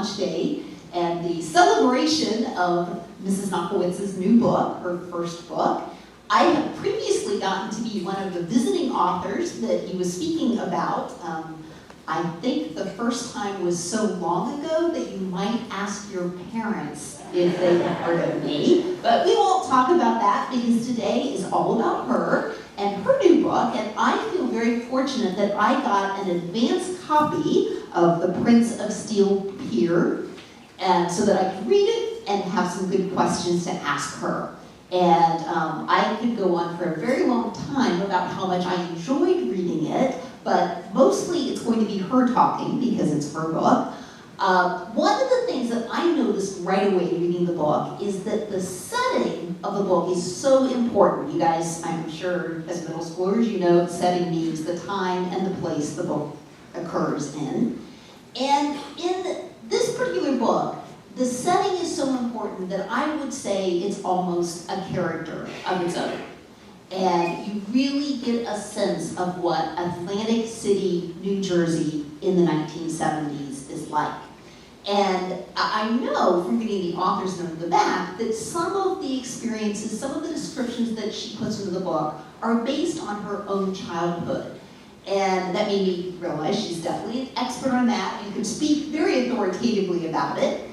launch day and the celebration of Mrs. Nockowitz's new book, her first book. I have previously gotten to be one of the visiting authors that he was speaking about. I think the first time was so long ago that you might ask your parents if they had heard of me. But we won't talk about that because today is all about her and her new book. And I feel very fortunate that I got an advance copy of The Prince of Steel, Pier, so that I could read it and have some good questions to ask her. And I could go on for a very long time about how much I enjoyed reading it, but mostly it's going to be her talking because it's her book. One of the things that I noticed right away reading the book is that the setting of the book is so important. You guys, I'm sure as middle schoolers, you know setting means the time and the place the book occurs in. And in this particular book, the setting is so important that I would say it's almost a character of its own. And you really get a sense of what Atlantic City, New Jersey in the 1970s is like. And I know from reading the author's note at the back that some of the experiences, some of the descriptions that she puts into the book are based on her own childhood. And that made me realize she's definitely an expert on that and could speak very authoritatively about it.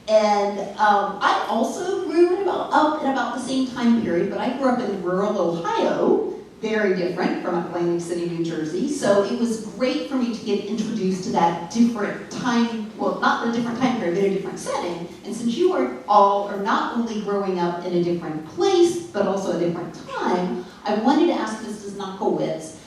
And I also grew up in about the same time period, but I grew up in rural Ohio, very different from Atlantic City, New Jersey. So it was great for me to get introduced to that different time, well, not a different time period, but a different setting. And since you all are not only growing up in a different place, but also a different time, I wanted to ask Mrs. Nockowitz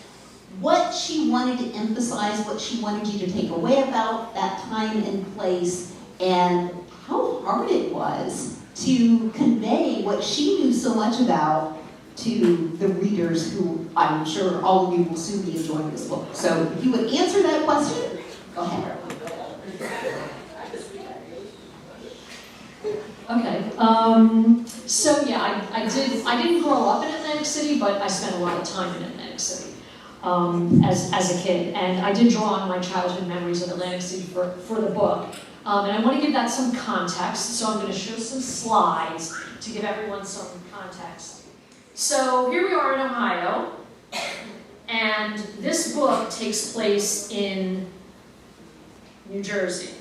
what she wanted to emphasize, what she wanted you to take away about that time and place, and how hard it was to convey what she knew so much about to the readers who I'm sure all of you will soon be enjoying this book. So if you would answer that question, go ahead. Okay, so yeah, I didn't grow up in Atlantic City, but I spent a lot of time in Atlantic City as a kid. And I did draw on my childhood memories of Atlantic City for the book. And I want to give that some context, so I'm going to show some slides to give everyone some context. So here we are in Ohio, and this book takes place in New Jersey.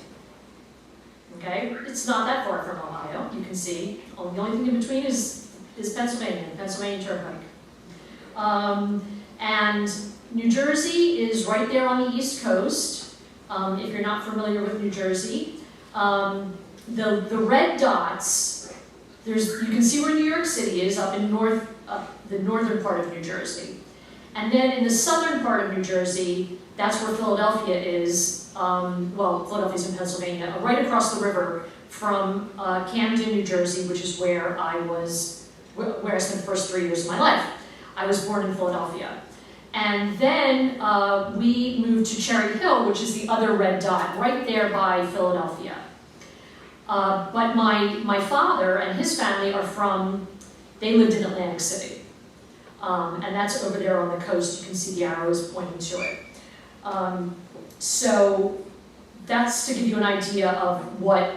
Okay, it's not that far from Ohio, you can see. The only thing in between is Pennsylvania Turnpike. And New Jersey is right there on the East Coast. If you're not familiar with New Jersey, the red dots, you can see where New York City is up in the northern part of New Jersey. And then in the southern part of New Jersey, that's where Philadelphia is. Well, Philadelphia's in Pennsylvania, right across the river from Camden, New Jersey, which is where I spent the first 3 years of my life. I was born in Philadelphia. And then we moved to Cherry Hill, which is the other red dot, right there by Philadelphia. But my father and his family they lived in Atlantic City. And that's over there on the coast. You can see the arrows pointing to it. So that's to give you an idea of what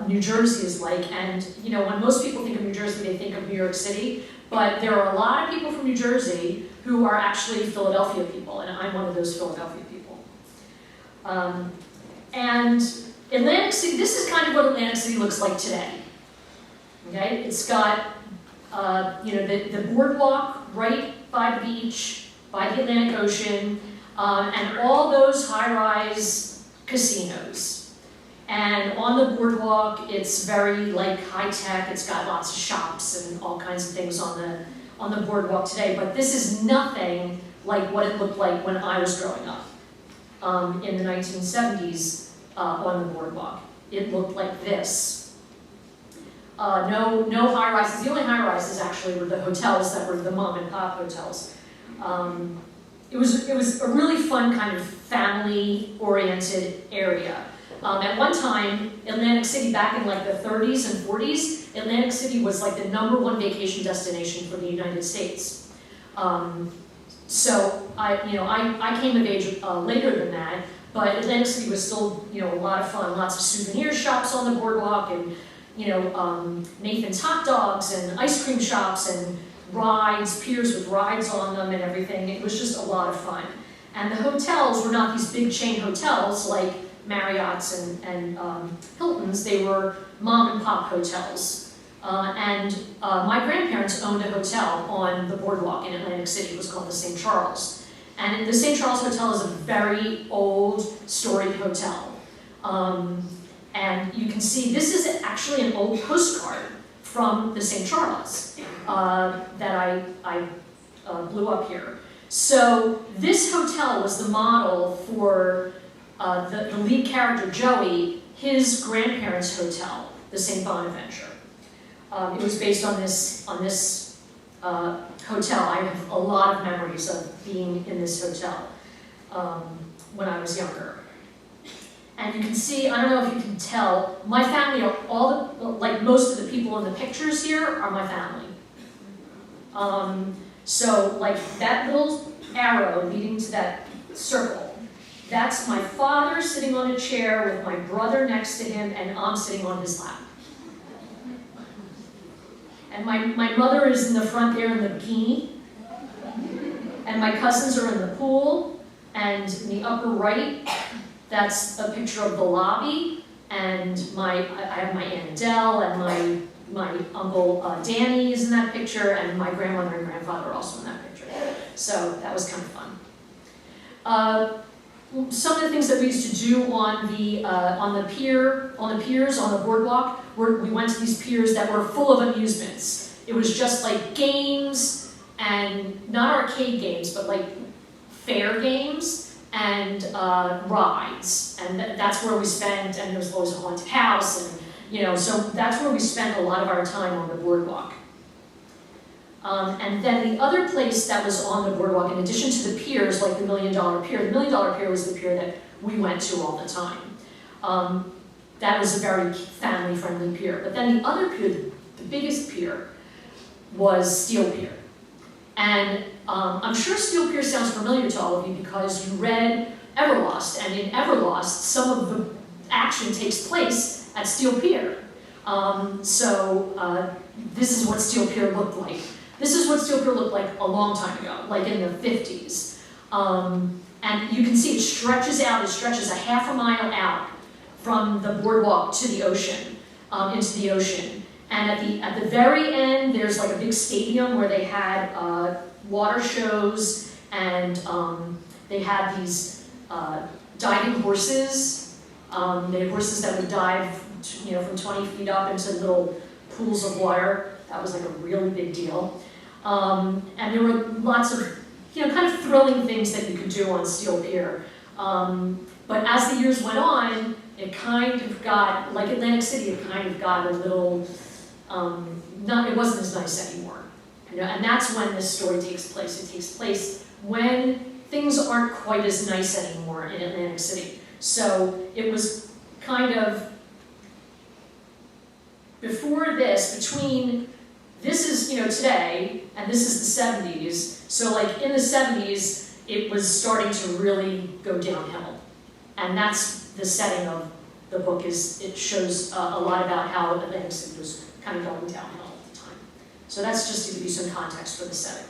New Jersey is like. And you know, when most people think of New Jersey, they think of New York City. But there are a lot of people from New Jersey who are actually Philadelphia people, and I'm one of those Philadelphia people. And Atlantic City, this is kind of what Atlantic City looks like today. Okay, it's got the boardwalk right by the beach, by the Atlantic Ocean, and all those high-rise casinos. And on the boardwalk, it's very high-tech. It's got lots of shops and all kinds of things on the boardwalk today. But this is nothing like what it looked like when I was growing up in the 1970s on the boardwalk. It looked like this. No high-rises. The only high-rises actually were the hotels that were the mom and pop hotels. It was a really fun kind of family-oriented area. At one time, Atlantic City, back in the 30s and 40s, Atlantic City was the #1 vacation destination for the United States. So I came of age later than that, but Atlantic City was still, a lot of fun. Lots of souvenir shops on the boardwalk, and Nathan's hot dogs and ice cream shops and rides, piers with rides on them and everything. It was just a lot of fun. And the hotels were not these big chain hotels like Marriott's and Hilton's. They were mom and pop hotels. My grandparents owned a hotel on the boardwalk in Atlantic City. It was called the St. Charles. And the St. Charles Hotel is a very old, storied hotel. And you can see this is actually an old postcard from the St. Charles that I blew up here. So this hotel was the model for the lead character, Joey, his grandparents' hotel, the St. Bonaventure. It was based on this hotel. I have a lot of memories of being in this hotel when I was younger. And you can see, I don't know if you can tell, my family are like most of the people in the pictures here are my family. So like that little arrow leading to that circle, that's my father sitting on a chair with my brother next to him, and I'm sitting on his lap. And my mother is in the front there in the bikini, and my cousins are in the pool, and in the upper right, that's a picture of the lobby, and I have my Aunt Adele, and my Uncle Danny is in that picture, and my grandmother and grandfather are also in that picture. So that was kind of fun. Some of the things that we used to do on the piers, on the boardwalk, we went to these piers that were full of amusements. It was just like games, and not arcade games, but like fair games and rides. And that's where we spent, and there was always a haunted house, and so that's where we spent a lot of our time on the boardwalk. And then the other place that was on the boardwalk, in addition to the piers, like the $1 Million Pier, the $1 Million Pier was the pier that we went to all the time. That was a very family-friendly pier. But then the other pier, the biggest pier, was Steel Pier. And I'm sure Steel Pier sounds familiar to all of you because you read Everlost, and in Everlost, some of the action takes place at Steel Pier. This is what Steel Pier looked like. This is what Steel Pier looked like a long time ago, like in the 50s. And you can see it stretches a half a mile out from the boardwalk to the ocean, into the ocean. And at the very end, there's like a big stadium where they had water shows, and they had these diving horses. They had horses that would dive, from 20 feet up into little pools of water. That was like a really big deal. And there were lots of, kind of thrilling things that you could do on Steel Pier. But as the years went on, it kind of got, like Atlantic City, it kind of got a little, it wasn't as nice anymore. And that's when this story takes place. It takes place when things aren't quite as nice anymore in Atlantic City. So it was kind of, before this, between, this is, today, and this is the 70s. So like in the 70s, it was starting to really go downhill. And that's the setting of the book, is it shows a lot about how Atlantic City was kind of going downhill at the time. So that's just to give you some context for the setting.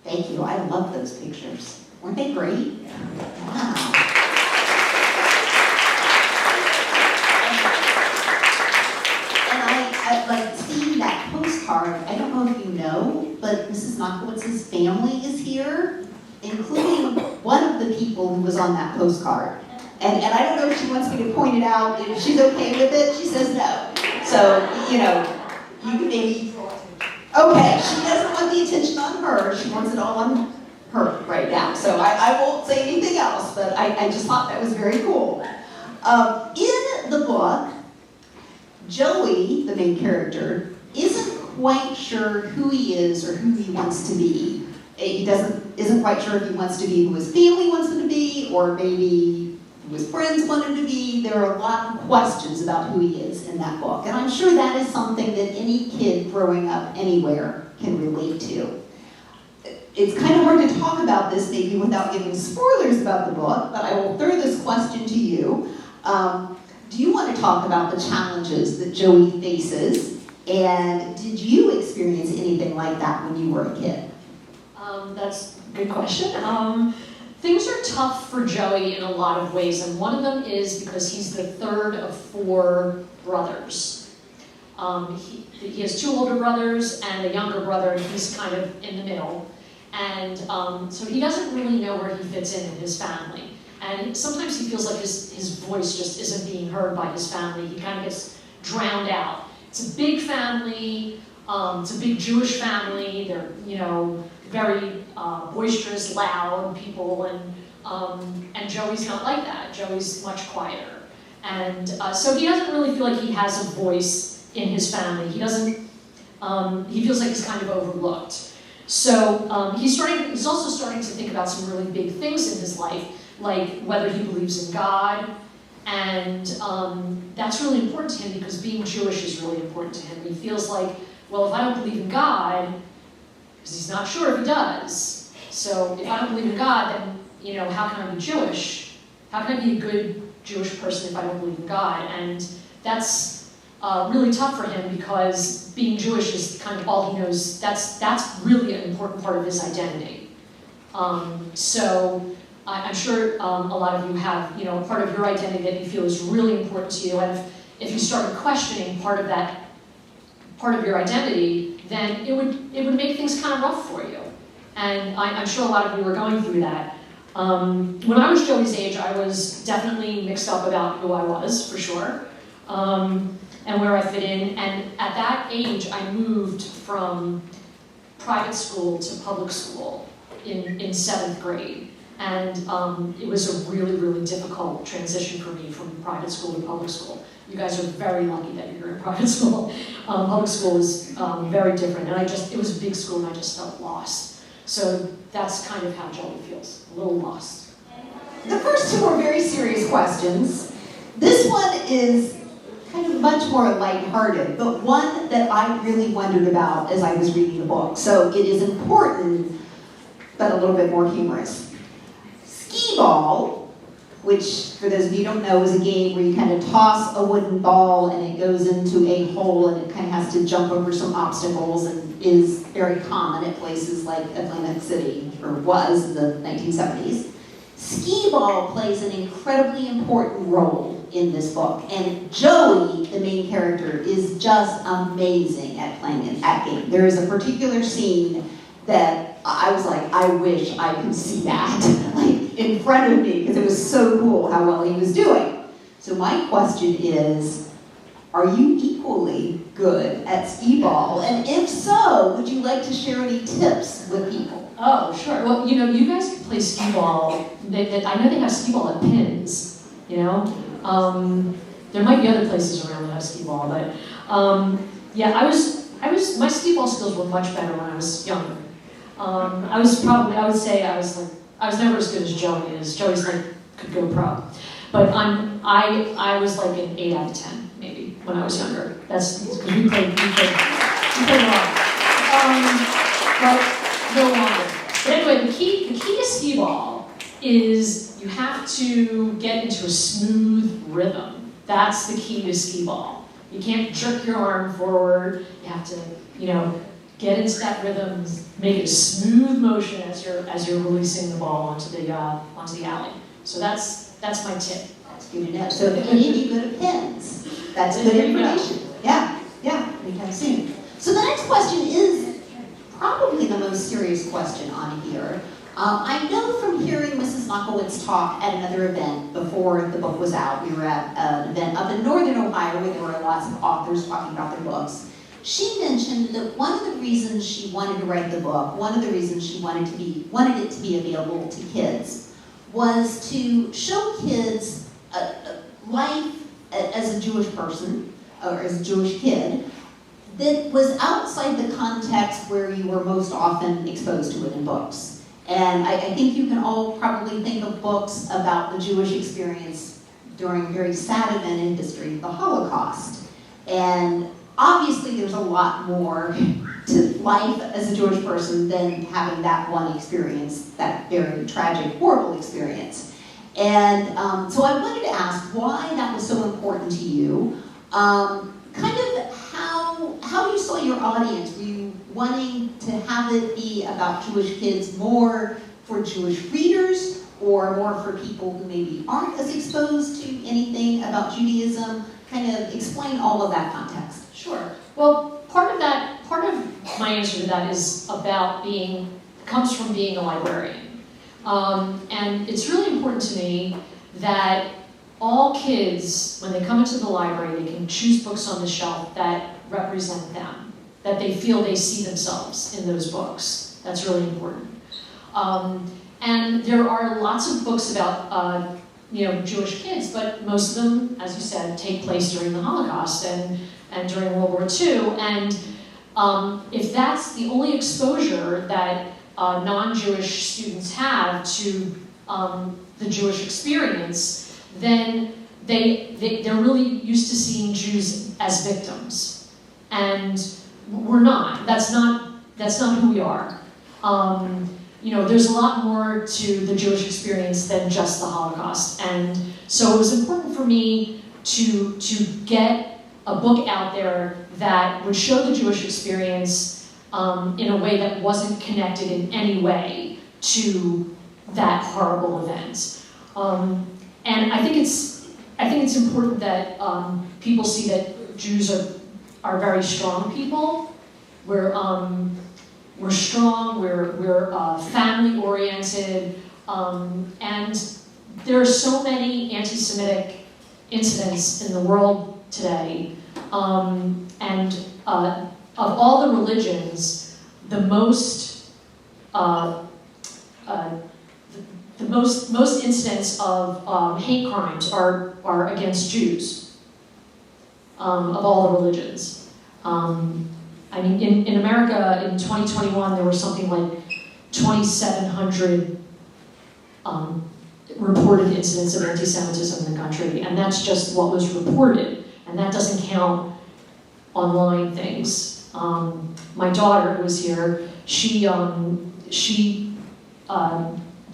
Thank you. I love those pictures. Weren't they great? Wow. And I like seeing that postcard. I don't know if you know, but Mrs. Nockowitz's family is here, including one of the people who was on that postcard. And I don't know if she wants me to point it out. If she's okay with it, she says no. So, you can maybe, okay, she doesn't want the attention on her. She wants it all on her right now. So I won't say anything else, but I just thought that was very cool. In the book, Joey, the main character, isn't quite sure who he is or who he wants to be. He isn't quite sure if he wants to be who his family wants him to be, or maybe who his friends want him to be. There are a lot of questions about who he is in that book, and I'm sure that is something that any kid growing up anywhere can relate to. it's kind of hard to talk about this maybe without giving spoilers about the book, but I will throw this question to you. Do you want to talk about the challenges that Joey faces? And did you experience anything like that when you were a kid? That's a good question. Things are tough for Joey in a lot of ways, and one of them is because he's the third of 4 brothers. He has 2 older brothers and a younger brother, and he's kind of in the middle. And so he doesn't really know where he fits in his family. And sometimes he feels like his voice just isn't being heard by his family. He kind of gets drowned out. It's a big family. It's a big Jewish family. They're, very boisterous, loud people, and Joey's not like that. Joey's much quieter. And so he doesn't really feel like he has a voice in his family. He doesn't, he feels like he's kind of overlooked. So he's also starting to think about some really big things in his life, like whether he believes in God, and that's really important to him because being Jewish is really important to him. He feels like, well, if I don't believe in God, because he's not sure if he does, so if I don't believe in God, then, how can I be Jewish? How can I be a good Jewish person if I don't believe in God? And that's really tough for him because being Jewish is kind of all he knows. That's really an important part of his identity. So I'm sure a lot of you have, part of your identity that you feel is really important to you, and if you started questioning part of your identity, then it would make things kind of rough for you. And I'm sure a lot of you are going through that. When I was Joey's age, I was definitely mixed up about who I was, for sure, and where I fit in. And at that age, I moved from private school to public school in 7th grade. And it was a really, really difficult transition for me from private school to public school. You guys are very lucky that you're in private school. Public school is very different, and it was a big school, and I just felt lost. So that's kind of how Joey feels, a little lost. The first 2 are very serious questions. This one is kind of much more lighthearted, but one that I really wondered about as I was reading the book. So it is important, but a little bit more humorous. Skee-ball, which, for those of you who don't know, is a game where you kind of toss a wooden ball and it goes into a hole and it kind of has to jump over some obstacles and is very common at places like Atlantic City, or was in the 1970s. Skee-ball plays an incredibly important role in this book, and Joey, the main character, is just amazing at playing that game. There is a particular scene that I was like, I wish I could see that, in front of me, because it was so cool how well he was doing. So my question is, are you equally good at skee-ball? And if so, would you like to share any tips with people? Oh, sure. Well, you guys can play skee-ball. I know they have skee-ball at Pins, There might be other places around that have skee-ball, but my skee-ball skills were much better when I was younger. I was never as good as Joey is. Joey's could go pro. But I was like an 8 out of 10, maybe, when I was younger. That's because we played a lot. But no longer. But anyway, the key to skee-ball is you have to get into a smooth rhythm. That's the key to skee-ball. You can't jerk your arm forward. You have to, get into that rhythm, make it a smooth motion as you're releasing the ball onto the alley. So that's my tip. That's good to know. So if any of you go to Pins, that's good information. Yeah, anytime soon. So the next question is probably the most serious question on here. I know from hearing Mrs. Nockowitz talk at another event before the book was out. We were at an event up in Northern Ohio where there were lots of authors talking about their books. She mentioned that one of the reasons she wanted to write the book, one of the reasons she wanted it to be available to kids, was to show kids life as a Jewish person, or as a Jewish kid, that was outside the context where you were most often exposed to it in books. And I think you can all probably think of books about the Jewish experience during a very sad event in history, the Holocaust. And obviously there's a lot more to life as a Jewish person than having that one experience, that very tragic, horrible experience. And so I wanted to ask why that was so important to you, kind of how you saw your audience. Were you wanting to have it be about Jewish kids more for Jewish readers, or more for people who maybe aren't as exposed to anything about Judaism? Kind of explain all of that context. Sure. Well, part of my answer to that comes from being a librarian. And it's really important to me that all kids, when they come into the library, they can choose books on the shelf that represent them, that they feel they see themselves in those books. That's really important. And there are lots of books about Jewish kids, but most of them, as you said, take place during the Holocaust and during World War II. And if that's the only exposure that non-Jewish students have to the Jewish experience, then they're really used to seeing Jews as victims. And we're not. That's not who we are. There's a lot more to the Jewish experience than just the Holocaust. And so it was important for me to get a book out there that would show the Jewish experience in a way that wasn't connected in any way to that horrible event. And I think it's important that people see that Jews are very strong people. We're strong, we're family oriented, and there are so many anti-Semitic incidents in the world today. And of all the religions, the most incidents of hate crimes are against Jews, of all the religions. In America, in 2021, there were something like 2,700 reported incidents of anti-Semitism in the country, and that's just what was reported, and that doesn't count online things. My daughter, who was here, she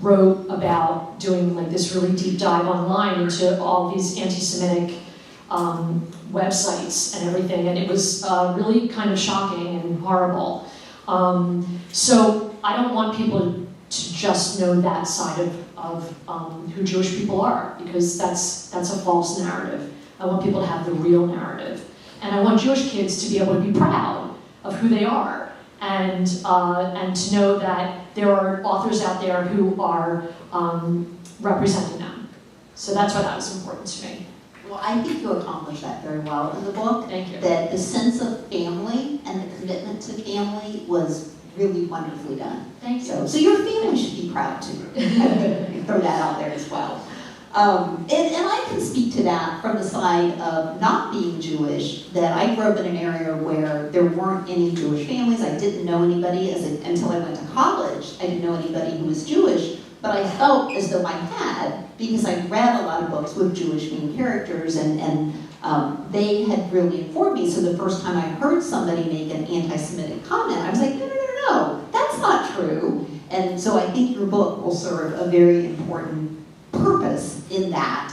wrote about doing like this really deep dive online into all these anti-Semitic websites and everything, and it was really kind of shocking and horrible. So I don't want people to just know that side of who Jewish people are, because that's a false narrative. I want people to have the real narrative, and I want Jewish kids to be able to be proud of who they are, and to know that there are authors out there who are representing them. So that's why that was important to me. Well, I think you accomplished that very well in the book. Thank you. That the sense of family and the commitment to family was really wonderfully done. Thank you. So your family should be proud too. Throw that out there as well. And I can speak to that from the side of not being Jewish, that I grew up in an area where there weren't any Jewish families. I didn't know anybody until I went to college. I didn't know anybody who was Jewish, but I felt as though I had, because I read a lot of books with Jewish main characters, and they had really informed me. So the first time I heard somebody make an anti-Semitic comment, I was like, no, that's not true. And so I think your book will serve a very important purpose in that,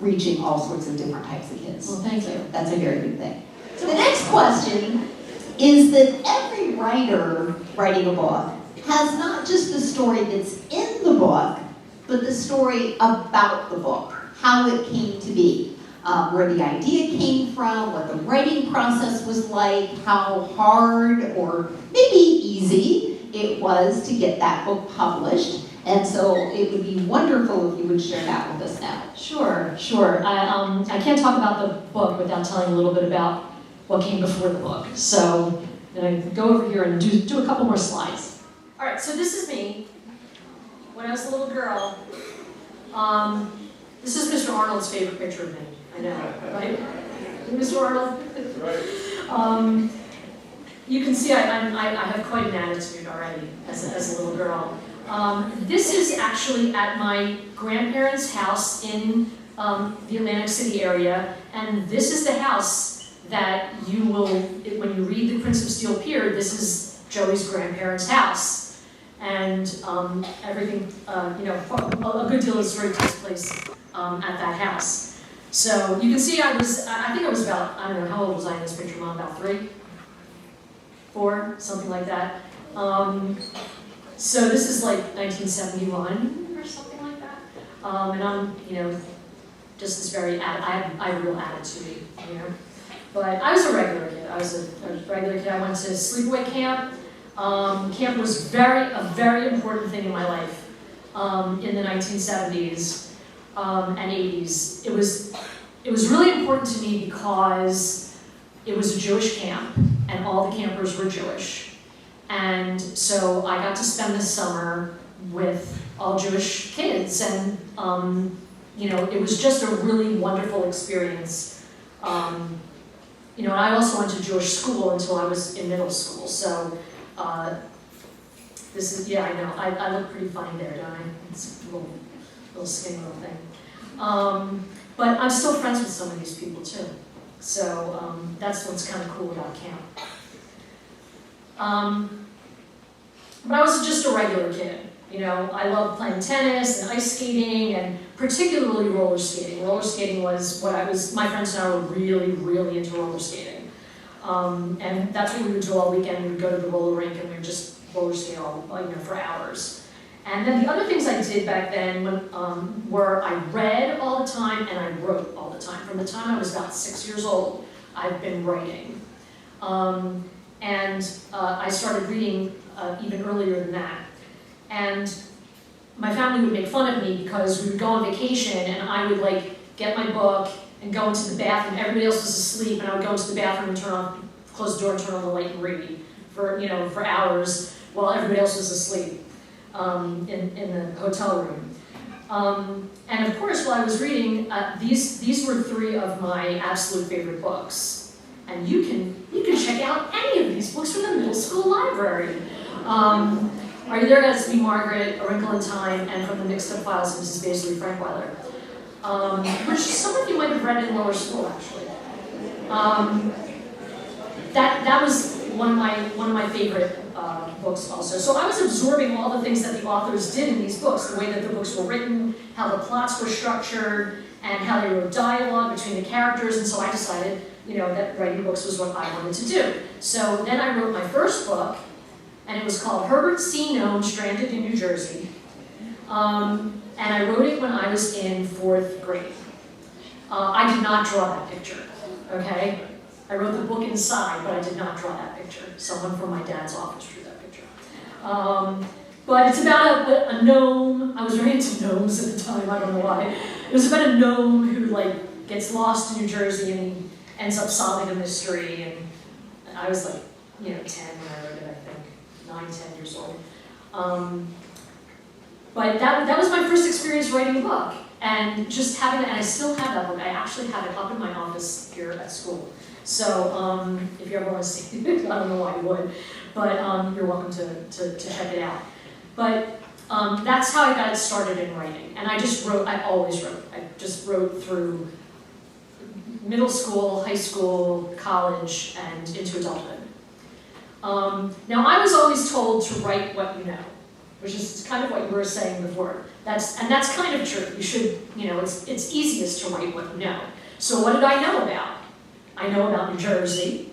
reaching all sorts of different types of kids. Well, thank you. That's a very good thing. So the next question is that every writer writing a book has not just the story that's in the book, but the story about the book, how it came to be, where the idea came from, what the writing process was like, how hard or maybe easy it was to get that book published. And so it would be wonderful if you would share that with us now. Sure. I can't talk about the book without telling a little bit about what came before the book. So then I go over here and do a couple more slides. All right, so this is me when I was a little girl. This is Mr. Arnold's favorite picture of me. I know, right? Mr. Arnold? Right. You can see I have quite an attitude already as a little girl. This is actually at my grandparents' house in the Atlantic City area, and this is the house that you will, when you read The Prince of Steel Pier, this is Joey's grandparents' house. And everything, you know, a good deal of the story takes place at that house. So you can see I think I was about, I don't know, how old was I in this picture, Mom? About 3, 4, something like that. So this is like 1971 or something like that. And I'm, you know, just this very, I have a real attitude, you know. But I was a regular kid. I was a regular kid. I went to sleepaway camp. Camp was a very important thing in my life in the 1970s and 80s. It was really important to me because it was a Jewish camp and all the campers were Jewish. And so I got to spend the summer with all Jewish kids, and you know, it was just a really wonderful experience. You know, and I also went to Jewish school until I was in middle school. So this is, yeah, I know, I look pretty funny there, don't I? It's a little skinny little thing. But I'm still friends with some of these people too. So that's what's kind of cool about camp. But I was just a regular kid. You know, I loved playing tennis and ice skating, and particularly roller skating. Roller skating was what my friends and I were really, really into roller skating. And that's what we would do all weekend. We would go to the roller rink and we would just roller skate all, you know, for hours. And then the other things I did back then were I read all the time and I wrote all the time. From the time I was about 6 years old, I've been writing. And I started reading even earlier than that. And my family would make fun of me because we would go on vacation and I would like get my book and go into the bathroom. Everybody else was asleep and I would go into the bathroom and close the door and turn on the light and read for, you know, for hours while everybody else was asleep in the hotel room. And of course, while I was reading, these were 3 of my absolute favorite books. And you can check out any of these books from the middle school library. Are You There, Gatsby, Margaret, A Wrinkle in Time, and From the Mixed Up Files of Mrs. Baisley Frankweiler, which some of you might have read in lower school, actually. That was one of my favorite books also. So I was absorbing all the things that the authors did in these books, the way that the books were written, how the plots were structured, and how they wrote dialogue between the characters, and so I decided, you know, that writing books was what I wanted to do. So then I wrote my first book, and it was called Herbert C. Nome, Stranded in New Jersey. And I wrote it when I was in 4th grade. I did not draw that picture, okay? I wrote the book inside, but I did not draw that picture. Someone from my dad's office drew that picture. But it's about a gnome. I was very into gnomes at the time, I don't know why. It was about a gnome who like gets lost in New Jersey and he ends up solving a mystery. And I was like, you know, 10 when I wrote it, I think. 9, 10 years old. But that was my first experience writing a book. And just having it, and I still have that book. I actually have it up in my office here at school. So if you ever want to see it, I don't know why you would, but you're welcome to check it out. But that's how I got started in writing. And I just wrote, I always wrote. I just wrote through middle school, high school, college, and into adulthood. Now, I was always told to write what you know, which is kind of what you were saying before. That's kind of true. You should, you know, it's easiest to write what you know. So what did I know about? I know about New Jersey.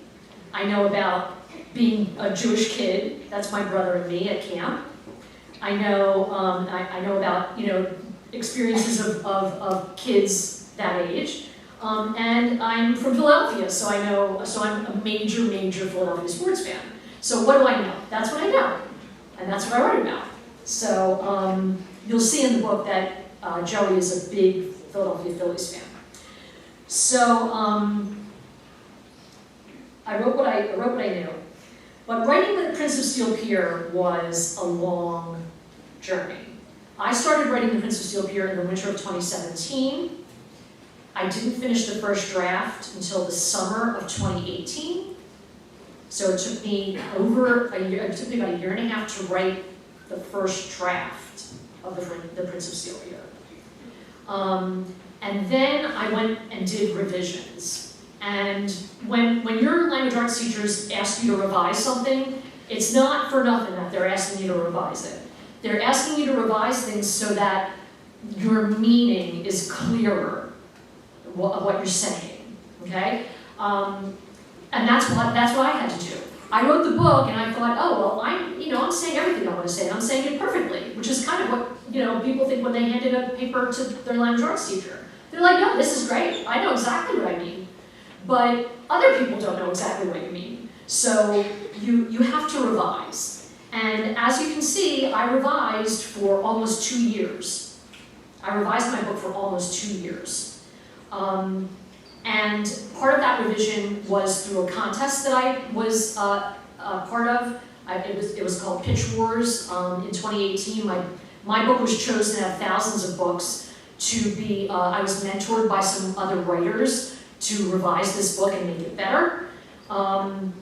I know about being a Jewish kid. That's my brother and me at camp. I know I know about, you know, experiences of kids that age. And I'm from Philadelphia, so I'm a major Philadelphia sports fan. So what do I know? That's what I know, and that's what I write about. So you'll see in the book that Joey is a big Philadelphia Phillies fan. So I wrote what I knew. But writing The Prince of Steel Pier was a long journey. I started writing The Prince of Steel Pier in the winter of 2017. I didn't finish the first draft until the summer of 2018. So it took me about a year and a half to write the first draft of The Prince of Steel Pier. And then I went and did revisions. And when your language arts teachers ask you to revise something, it's not for nothing that they're asking you to revise it. They're asking you to revise things so that your meaning is clearer of what you're saying, okay? And that's what I had to do. I wrote the book and I thought, oh, well, I'm saying everything I want to say, and I'm saying it perfectly, which is kind of what, people think when they handed a paper to their language arts teacher. They're like, no, this is great. I know exactly what I mean. But other people don't know exactly what you mean. So you have to revise. And as you can see, I revised for almost 2 years. I revised my book for almost 2 years. And part of that revision was through a contest that I was part of. It was called Pitch Wars in 2018. My book was chosen out of thousands of books to be, I was mentored by some other writers to revise this book and make it better. Then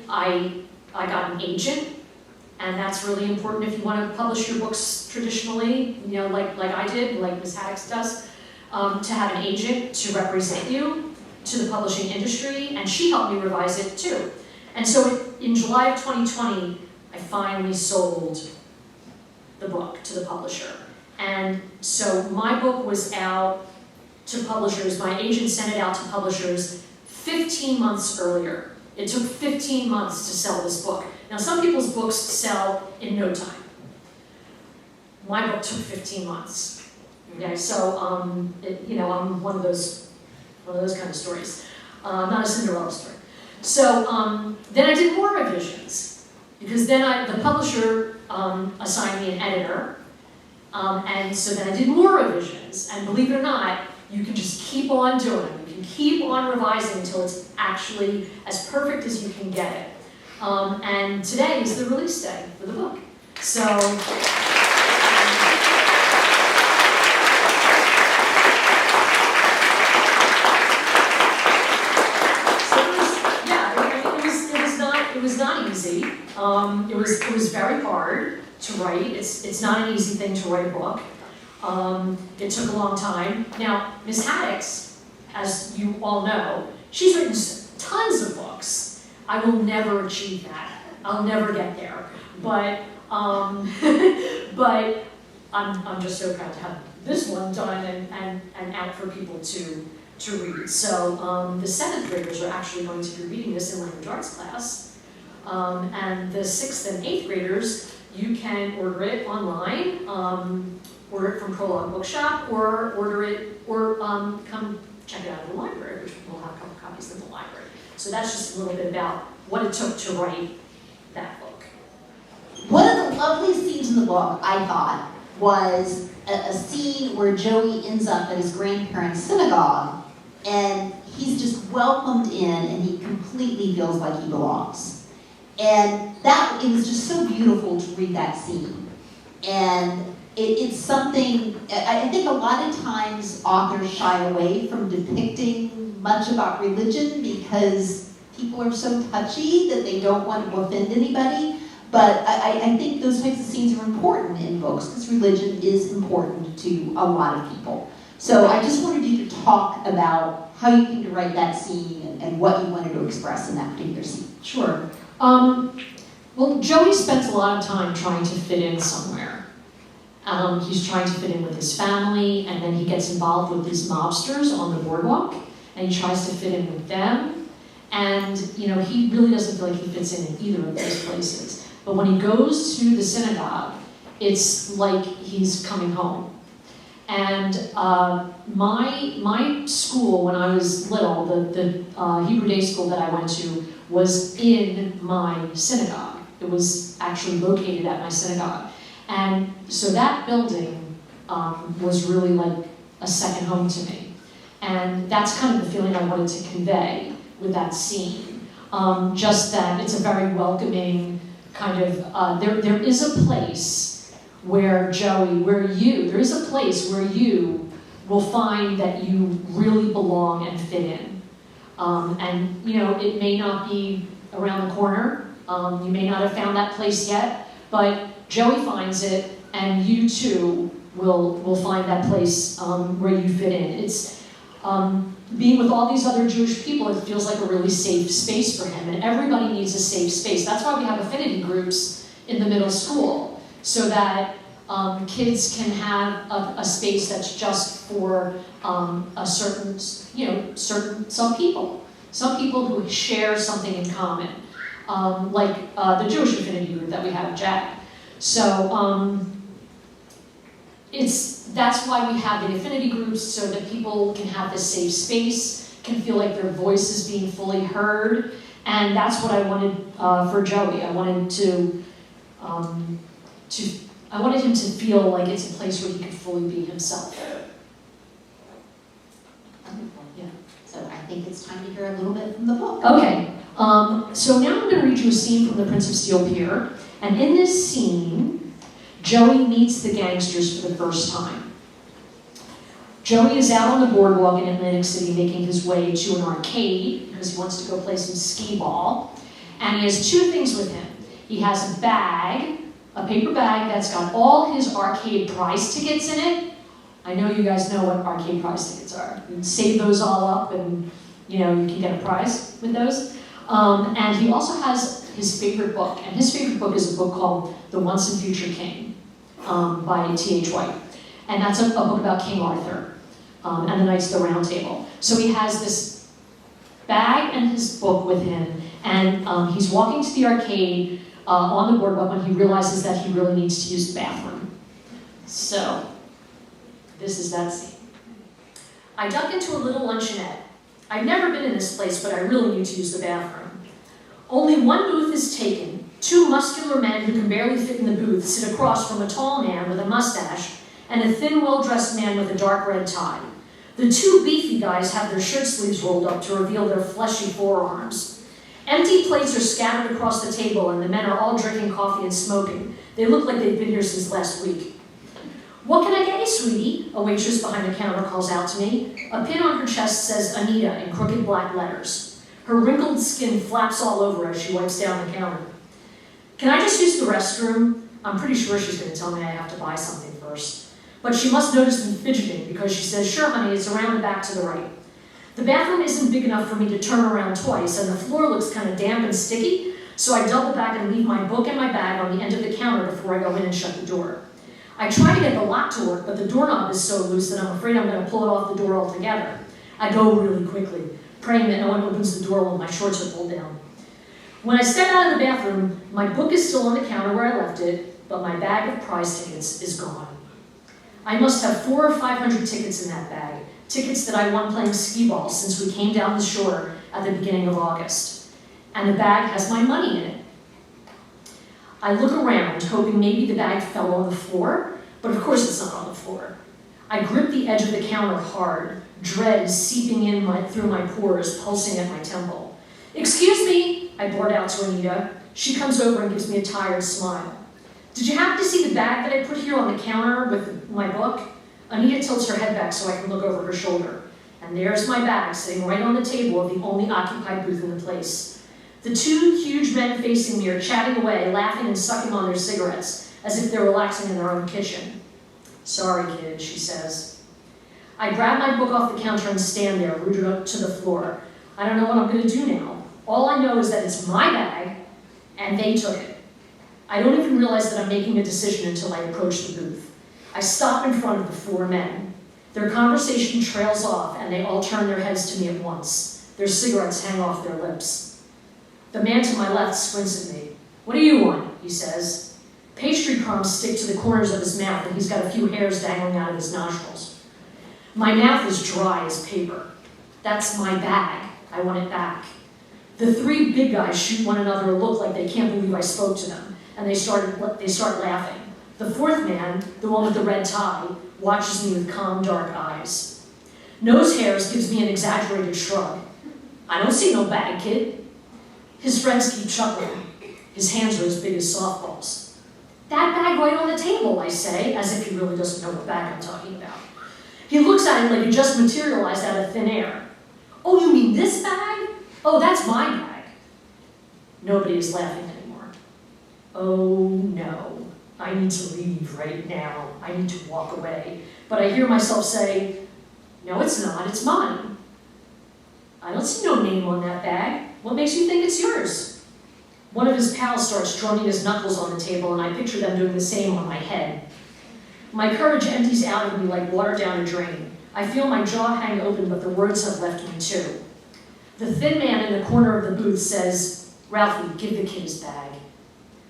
I got an agent, and that's really important if you want to publish your books traditionally, like I did, like Ms. Haddix does, to have an agent to represent you to the publishing industry, and she helped me revise it too. And so in July of 2020, I finally sold the book to the publisher. And so my book was out to publishers, my agent sent it out to publishers 15 months earlier. It took 15 months to sell this book. Now some people's books sell in no time. My book took 15 months. Okay, so I'm one of those kind of stories. Not a Cinderella story. So then I did more revisions, because then the publisher assigned me an editor, and so then I did more revisions, and believe it or not, you can just keep on doing it. You can keep on revising until it's actually as perfect as you can get it. And today is the release day for the book. So, it was not easy. It was very hard to write. It's not an easy thing to write a book. It took a long time. Now, Ms. Haddix, as you all know, she's written tons of books. I will never achieve that. I'll never get there. But I'm just so proud to have this one done and out for people to read. So the 7th graders are actually going to be reading this in language arts class. And the 6th and 8th graders, you can order it online, order it from Prologue Bookshop, or come check it out at the library, which we'll have a couple copies in the library. So that's just a little bit about what it took to write that book. One of the lovely scenes in the book, I thought, was a scene where Joey ends up at his grandparents' synagogue, and he's just welcomed in, and he completely feels like he belongs. And it was just so beautiful to read that scene. And it's something, I think a lot of times authors shy away from depicting much about religion because people are so touchy that they don't want to offend anybody. But I think those types of scenes are important in books because religion is important to a lot of people. So I just wanted you to talk about how you came to write that scene and what you wanted to express in that particular scene. Sure. Well, Joey spends a lot of time trying to fit in somewhere. He's trying to fit in with his family, and then he gets involved with these mobsters on the boardwalk, and he tries to fit in with them. And, he really doesn't feel like he fits in either of those places. But when he goes to the synagogue, it's like he's coming home. And my school, when I was little, the Hebrew day school that I went to, was in my synagogue. It was actually located at my synagogue. And so that building was really like a second home to me. And that's kind of the feeling I wanted to convey with that scene. Just that it's a very welcoming kind of, there is a place where there is a place where you will find that you really belong and fit in. And it may not be around the corner. You may not have found that place yet, but Joey finds it, and you too will find that place where you fit in. being with all these other Jewish people, it feels like a really safe space for him, and everybody needs a safe space. That's why we have affinity groups in the middle school, so that kids can have a space that's just for a certain, some people who share something in common, like the Jewish affinity group that we have at Jack. So that's why we have the affinity groups, so that people can have this safe space, can feel like their voice is being fully heard, and that's what I wanted for Joey. I wanted I wanted him to feel like it's a place where he could fully be himself. Wonderful. Yeah. So I think it's time to hear a little bit from the book. Okay. So now I'm going to read you a scene from The Prince of Steel Pier, and in this scene, Joey meets the gangsters for the first time. Joey is out on the boardwalk in Atlantic City making his way to an arcade because he wants to go play some skee ball. And he has two things with him. He has a bag, a paper bag that's got all his arcade prize tickets in it. I know you guys know what arcade prize tickets are. You can save those all up and you can get a prize with those. And he also has his favorite book. And his favorite book is a book called The Once and Future King by T.H. White. And that's a book about King Arthur and the Knights of the Round Table. So he has this bag and his book with him, and he's walking to the arcade on the boardwalk when he realizes that he really needs to use the bathroom. So, this is that scene. I duck into a little luncheonette. I've never been in this place, but I really need to use the bathroom. Only one booth is taken. Two muscular men who can barely fit in the booth sit across from a tall man with a mustache and a thin, well-dressed man with a dark red tie. The two beefy guys have their shirt sleeves rolled up to reveal their fleshy forearms. Empty plates are scattered across the table, and the men are all drinking coffee and smoking. They look like they've been here since last week. "What can I get you, sweetie?" a waitress behind the counter calls out to me. A pin on her chest says Anita in crooked black letters. Her wrinkled skin flaps all over as she wipes down the counter. "Can I just use the restroom?" I'm pretty sure she's going to tell me I have to buy something first. But she must notice me fidgeting because she says, "Sure, honey, it's around the back to the right." The bathroom isn't big enough for me to turn around twice, and the floor looks kind of damp and sticky, so I double back and leave my book and my bag on the end of the counter before I go in and shut the door. I try to get the lock to work, but the doorknob is so loose that I'm afraid I'm going to pull it off the door altogether. I go really quickly, praying that no one opens the door while my shorts are pulled down. When I step out of the bathroom, my book is still on the counter where I left it, but my bag of prize tickets is gone. I must have 400 or 500 tickets in that bag, tickets that I won playing skee ball since we came down the shore at the beginning of August. And the bag has my money in it. I look around, hoping maybe the bag fell on the floor, but of course it's not on the floor. I grip the edge of the counter hard, dread seeping in through my pores, pulsing at my temple. "Excuse me," I blurt out to Anita. She comes over and gives me a tired smile. "Did you happen to see the bag that I put here on the counter with my book?" Anita tilts her head back so I can look over her shoulder. And there's my bag sitting right on the table of the only occupied booth in the place. The two huge men facing me are chatting away, laughing and sucking on their cigarettes, as if they're relaxing in their own kitchen. "Sorry, kid," she says. I grab my book off the counter and stand there, rooted up to the floor. I don't know what I'm going to do now. All I know is that it's my bag, and they took it. I don't even realize that I'm making a decision until I approach the booth. I stop in front of the four men. Their conversation trails off, and they all turn their heads to me at once. Their cigarettes hang off their lips. The man to my left squints at me. "What do you want?" he says. Pastry crumbs stick to the corners of his mouth, and he's got a few hairs dangling out of his nostrils. My mouth is dry as paper. "That's my bag. I want it back." The three big guys shoot one another a look like they can't believe I spoke to them, and they start laughing. The fourth man, the one with the red tie, watches me with calm, dark eyes. Nose hairs gives me an exaggerated shrug. "I don't see no bag, kid." His friends keep chuckling. His hands are as big as softballs. "That bag right on the table," I say, as if he really doesn't know what bag I'm talking about. He looks at it like it just materialized out of thin air. "Oh, you mean this bag? Oh, that's my bag." Nobody is laughing anymore. Oh no, I need to leave right now. I need to walk away. But I hear myself say, No, it's not, it's mine. I don't see no name on that bag. What makes you think it's yours? One of his pals starts drumming his knuckles on the table, and I picture them doing the same on my head. My courage empties out of me like water down a drain. I feel my jaw hang open, but the words have left me too. The thin man in the corner of the booth says, "Ralphie, give the kid his bag."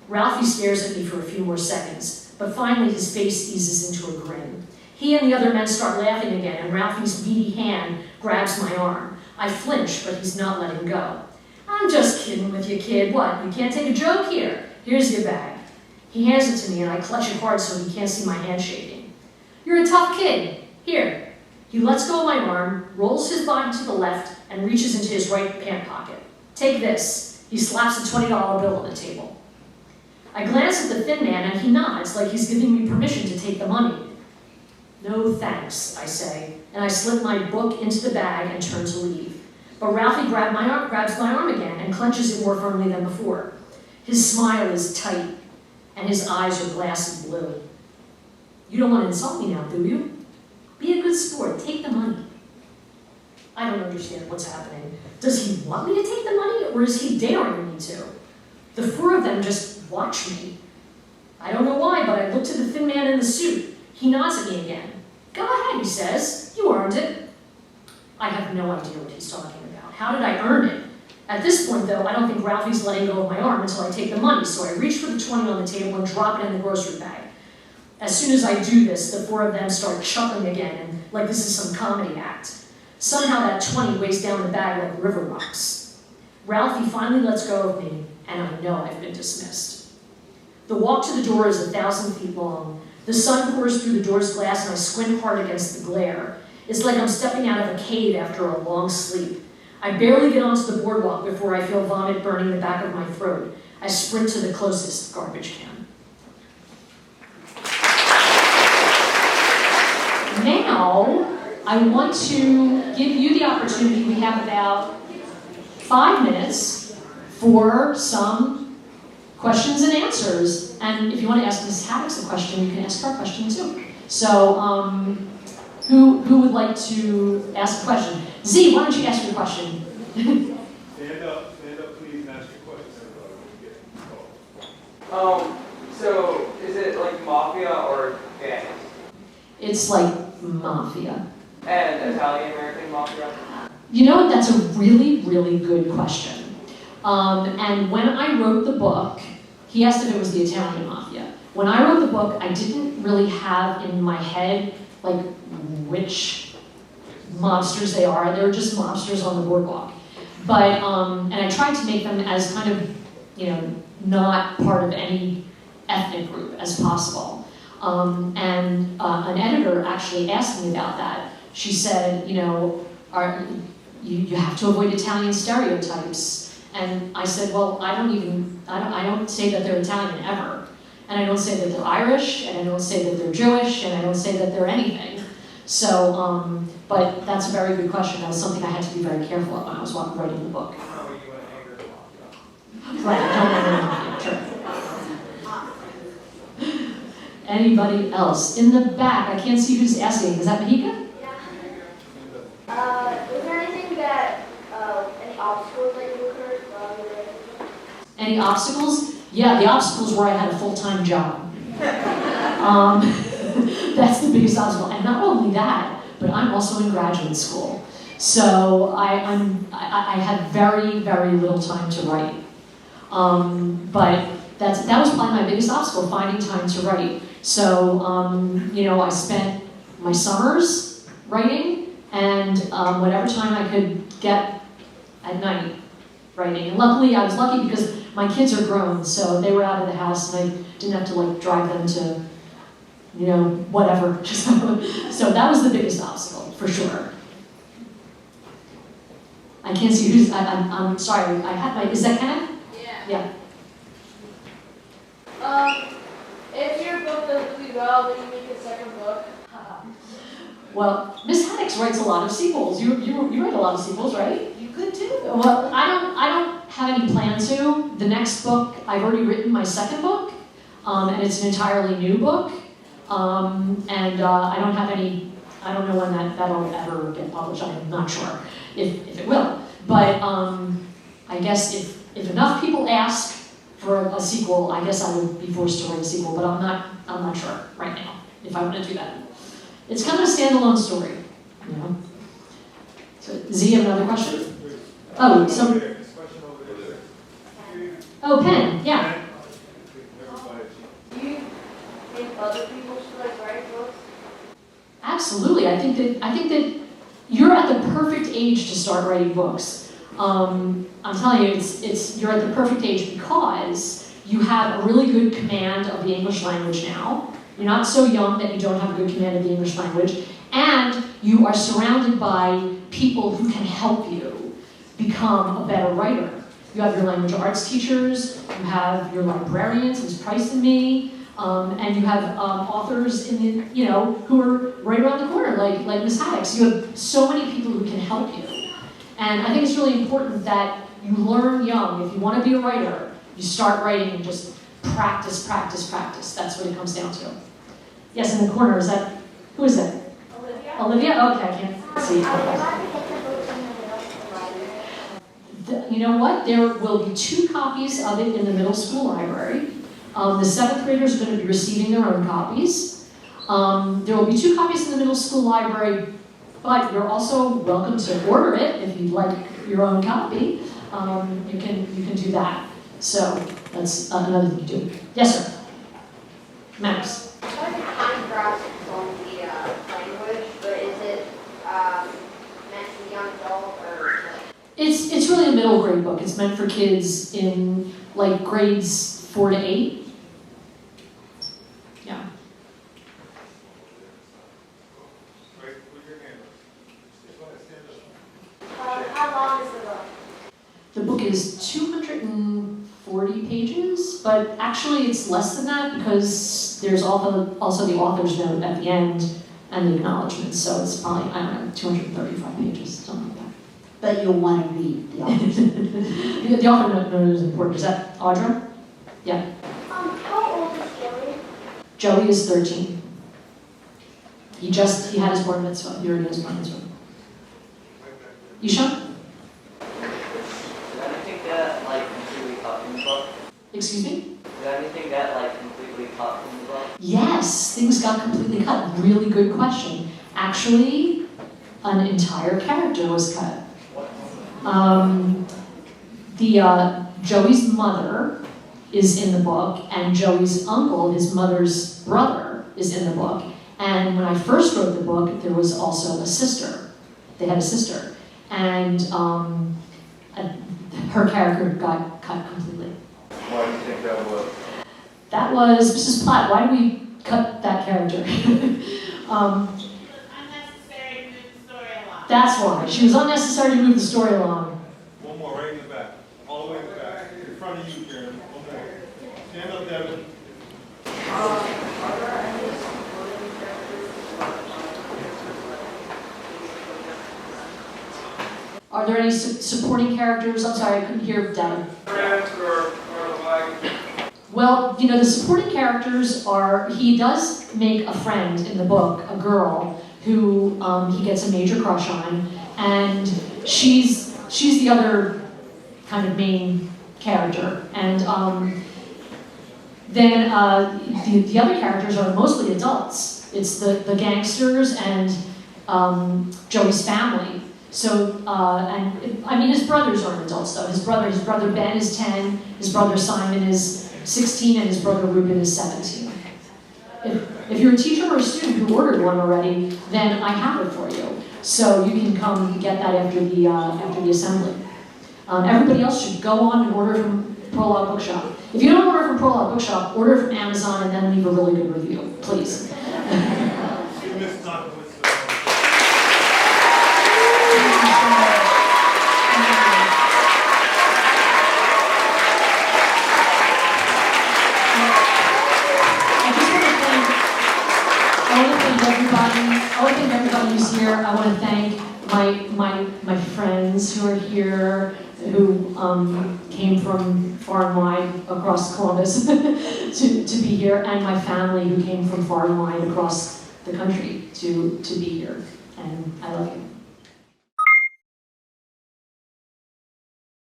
Ralphie stares at me for a few more seconds, but finally his face eases into a grin. He and the other men start laughing again, and Ralphie's beady hand grabs my arm. I flinch, but he's not letting go. "I'm just kidding with you, kid. What, you can't take a joke here? Here's your bag." He hands it to me, and I clutch it hard so he can't see my hand shaking. "You're a tough kid. Here." He lets go of my arm, rolls his body to the left, and reaches into his right pant pocket. "Take this." He slaps a $20 bill on the table. I glance at the thin man, and he nods like he's giving me permission to take the money. "No thanks," I say, and I slip my book into the bag and turn to leave. But Ralphie grabs my arm again and clenches it more firmly than before. His smile is tight, and his eyes are glassy blue. "You don't want to insult me now, do you? Be a good sport, take the money." I don't understand what's happening. Does he want me to take the money, or is he daring me to? The four of them just watch me. I don't know why, but I look to the thin man in the suit. He nods at me again. "Go ahead," he says. "You earned it." I have no idea what he's talking about. How did I earn it? At this point, though, I don't think Ralphie's letting go of my arm until I take the money, so I reach for the 20 on the table and drop it in the grocery bag. As soon as I do this, the four of them start chuckling again, and like this is some comedy act. Somehow that 20 weighs down the bag like river rocks. Ralphie finally lets go of me, and I know I've been dismissed. The walk to the door is 1,000 feet long. The sun pours through the door's glass, and I squint hard against the glare. It's like I'm stepping out of a cave after a long sleep. I barely get onto the boardwalk before I feel vomit burning the back of my throat. I sprint to the closest garbage can. Now, I want to give you the opportunity. We have about 5 minutes for some questions and answers. And if you want to ask Ms. Haddix a question, you can ask her a question too. So, who would like to ask a question? Z, why don't you ask your question? Stand up, please, and ask your question. So is it like mafia or gangs? It's like mafia. And Italian-American mafia? You know, that's a really, really good question. And when I wrote the book, he asked if it was the Italian mafia. When I wrote the book, I didn't really have in my head, like, which mobsters they are. They were just mobsters on the boardwalk. But, and I tried to make them as kind of, you know, not part of any ethnic group as possible. And an editor actually asked me about that. She said, you know, you have to avoid Italian stereotypes. And I said, well, I don't say that they're Italian ever. And I don't say that they're Irish, and I don't say that they're Jewish, and I don't say that they're anything. So, but that's a very good question. That was something I had to be very careful of when I was writing the book. How are you an angry mafia? Right, I don't know. Sure. Anybody else? In the back, I can't see who's asking. Is that Mahika? Yeah. Was there anything that, any obstacles that you occurred while you were writing the book? Any obstacles? Yeah, the obstacles were I had a full-time job. That's the biggest obstacle. And not only that, but I'm also in graduate school. So I had very, very little time to write. But that was probably my biggest obstacle, finding time to write. So, you know, I spent my summers writing and whatever time I could get at night writing. And luckily, I was lucky because my kids are grown, so they were out of the house and I didn't have to like drive them to, you know, whatever. So that was the biggest obstacle, for sure. I can't see who's, I'm sorry, I had my, is that Kenneth? Yeah. Yeah. If your book doesn't do well, then you make a second book. Well, Miss Haddix writes a lot of sequels. You write a lot of sequels, right? You could too. Well, I don't have any plan to. The next book, I've already written my second book, and it's an entirely new book. I don't have any I don't know when that'll ever get published. I'm not sure if it will. But I guess if enough people ask for a sequel, I guess I would be forced to write a sequel. But I'm not sure right now if I want to do that. It's kind of a standalone story, you know. So, Z, you have another question? Oh, so. Oh, Penn, yeah. Do you think other people should like write books? Absolutely. I think that you're at the perfect age to start writing books. I'm telling you, you're at the perfect age because you have a really good command of the English language now. You're not so young that you don't have a good command of the English language, and you are surrounded by people who can help you become a better writer. You have your language arts teachers, you have your librarians, Ms. Price and me, and you have authors who are right around the corner, like Ms. Haddix. You have so many people who can help you. And I think it's really important that you learn young. If you want to be a writer, you start writing and just practice, practice, practice. That's what it comes down to. Yes, in the corner, who is that? Olivia? Olivia? Okay, I can't see. You know what? There will be 2 copies of it in the middle school library. The 7th graders are going to be receiving their own copies. There will be 2 copies in the middle school library, but you're also welcome to order it if you'd like your own copy. You can do that. So that's another thing to do. Yes, sir. Max. I like the contrast on the language, but is it meant to be young adult or? It's really a middle grade book. It's meant for kids in like grades 4 to 8. Yeah. How long is the book? The book is 240 pages, but actually it's less than that because there's also the author's note at the end and the acknowledgments, so it's probably, I don't know, 235 pages, something like that. But you'll want to read the author's note. The author note is important. Is that Audra? Yeah. How old is Joey? Joey is 13. He had his bar mitzvah. He already has bar mitzvah. Isha? Is there anything that like completely cut from the book? Excuse me? Is there anything that like completely cut from the book? Yes, things got completely cut. Really good question. Actually, an entire character was cut. Joey's mother is in the book, and Joey's uncle, his mother's brother, is in the book. And when I first wrote the book, there was also a sister. They had a sister. And her character got cut completely. Why do you think that was? That was Mrs. Platt. Why did we cut that character? Unnecessary to move the story along. That's why. She was unnecessary to move the story along. One more, right in the back. All the way in the back. In front of you, Karen. One more. Stand up, Devin. Are there any supporting characters? Are there any supporting characters? I'm sorry, I couldn't hear Devin. Friends or like? Well, the supporting characters are, he does make a friend in the book, a girl, who he gets a major crush on, and she's the other kind of main character. And then the other characters are mostly adults. It's the gangsters and Joey's family. So, his brothers aren't adults though. His brother Ben is 10, his brother Simon is 16, and his brother Ruben is 17. If you're a teacher or a student who ordered one already, then I have it for you. So you can come get that after the assembly. Everybody else should go on and order from Prologue Bookshop. If you don't order from Prologue Bookshop, order from Amazon and then leave a really good review, please. Ms. Nockowitz. I want to thank everybody who's here. I want to thank my friends who are here, who came from far and wide across Columbus to be here, and my family who came from far and wide across the country to be here. And I love you.